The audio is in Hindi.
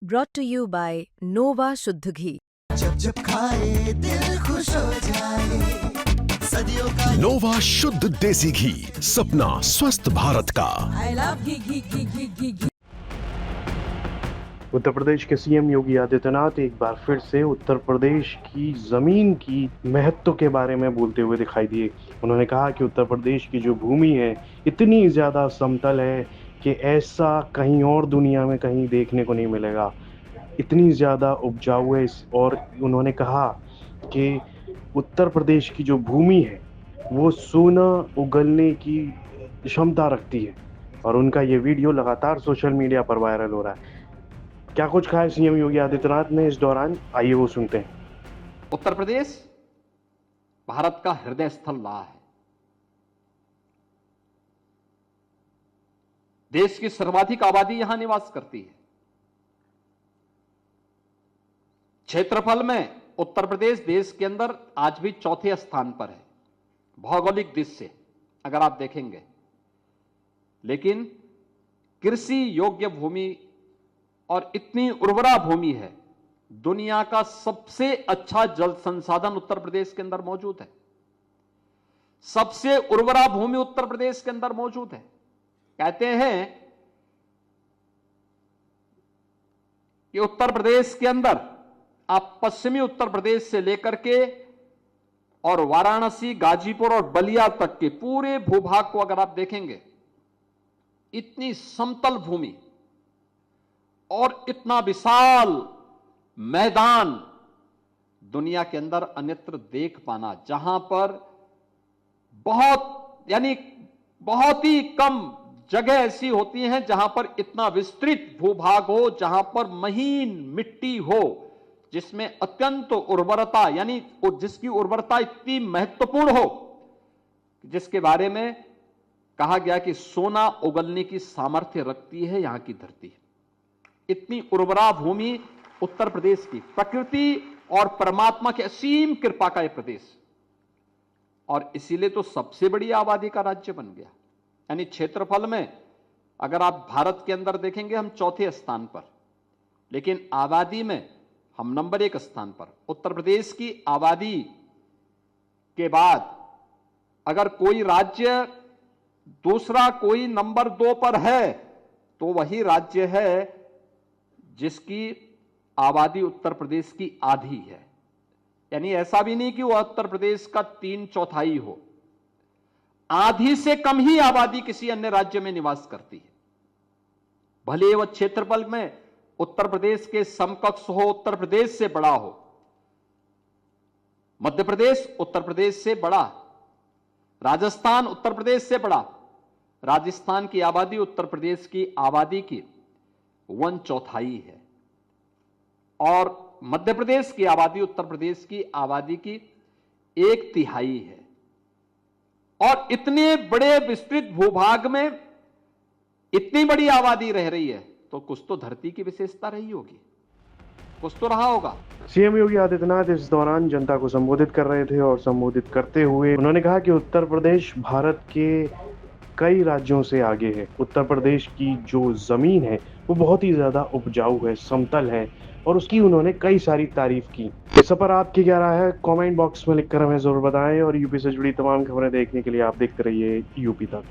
brought to you by Nova शुद्ध घी। जब जब खाए दिल खुश हो जाए, सदियों का नोवा शुद्ध देसी घी, सपना स्वस्थ भारत का। I love घी। उत्तर प्रदेश के सीएम योगी आदित्यनाथ एक बार फिर से उत्तर प्रदेश की जमीन की महत्व के बारे में बोलते हुए दिखाई दिए। उन्होंने कहा कि उत्तर प्रदेश की जो भूमि है इतनी ज़्यादा समतल है कि ऐसा कहीं और दुनिया में कहीं देखने को नहीं मिलेगा, इतनी ज़्यादा उपजाऊ है। और उन्होंने कहा कि उत्तर प्रदेश की जो भूमि है वो सोना उगलने की क्षमता रखती है और उनका ये वीडियो लगातार सोशल मीडिया पर वायरल हो रहा है। क्या कुछ कहा है सीएम योगी आदित्यनाथ ने इस दौरान, आइए वो सुनते हैं। उत्तर प्रदेश भारत का हृदय स्थल रहा है। देश की सर्वाधिक आबादी यहां निवास करती है। क्षेत्रफल में उत्तर प्रदेश देश के अंदर आज भी चौथे स्थान पर है भौगोलिक दृष्टि से अगर आप देखेंगे, लेकिन कृषि योग्य भूमि और इतनी उर्वरा भूमि है। दुनिया का सबसे अच्छा जल संसाधन उत्तर प्रदेश के अंदर मौजूद है। सबसे उर्वरा भूमि उत्तर प्रदेश के अंदर मौजूद है। कहते हैं कि उत्तर प्रदेश के अंदर आप पश्चिमी उत्तर प्रदेश से लेकर के और वाराणसी, गाजीपुर और बलिया तक के पूरे भूभाग को अगर आप देखेंगे, इतनी समतल भूमि और इतना विशाल मैदान दुनिया के अंदर अन्यत्र देख पाना, जहां पर बहुत ही कम जगह ऐसी होती हैं जहां पर इतना विस्तृत भूभाग हो, जहां पर महीन मिट्टी हो, जिसमें अत्यंत उर्वरता जिसकी उर्वरता इतनी महत्वपूर्ण हो, जिसके बारे में कहा गया कि सोना उगलने की सामर्थ्य रखती है यहां की धरती। इतनी उर्वरा भूमि उत्तर प्रदेश की, प्रकृति और परमात्मा की असीम कृपा का यह प्रदेश, और इसीलिए तो सबसे बड़ी आबादी का राज्य बन गया। यानी क्षेत्रफल में अगर आप भारत के अंदर देखेंगे हम चौथे स्थान पर, लेकिन आबादी में हम नंबर 1 स्थान पर। उत्तर प्रदेश की आबादी के बाद अगर कोई राज्य दूसरा कोई नंबर 2 पर है तो वही राज्य है जिसकी आबादी उत्तर प्रदेश की आधी है। यानी ऐसा भी नहीं कि वह उत्तर प्रदेश का 3/4 हो, आधी से कम ही आबादी किसी अन्य राज्य में निवास करती है। भले वह क्षेत्रफल में उत्तर प्रदेश के समकक्ष हो, उत्तर प्रदेश से बड़ा हो। मध्य प्रदेश उत्तर प्रदेश से बड़ा, राजस्थान उत्तर प्रदेश से बड़ा। राजस्थान की आबादी उत्तर प्रदेश की आबादी की 1/4 है और मध्य प्रदेश की आबादी उत्तर प्रदेश की आबादी की 1/3 है। और इतने बड़े विस्तृत भूभाग में इतनी बड़ी आबादी रह रही है तो कुछ तो धरती की विशेषता रही होगी, कुछ तो रहा होगा। सीएम योगी आदित्यनाथ इस दौरान जनता को संबोधित कर रहे थे और संबोधित करते हुए उन्होंने कहा कि उत्तर प्रदेश भारत के कई राज्यों से आगे है। उत्तर प्रदेश की जो जमीन है वो बहुत ही ज्यादा उपजाऊ है, समतल है और उसकी उन्होंने कई सारी तारीफ की। इस पर आपकी क्या राय है, कमेंट बॉक्स में लिखकर हमें जरूर बताएं और यूपी से जुड़ी तमाम खबरें देखने के लिए आप देखते रहिए यूपी तक।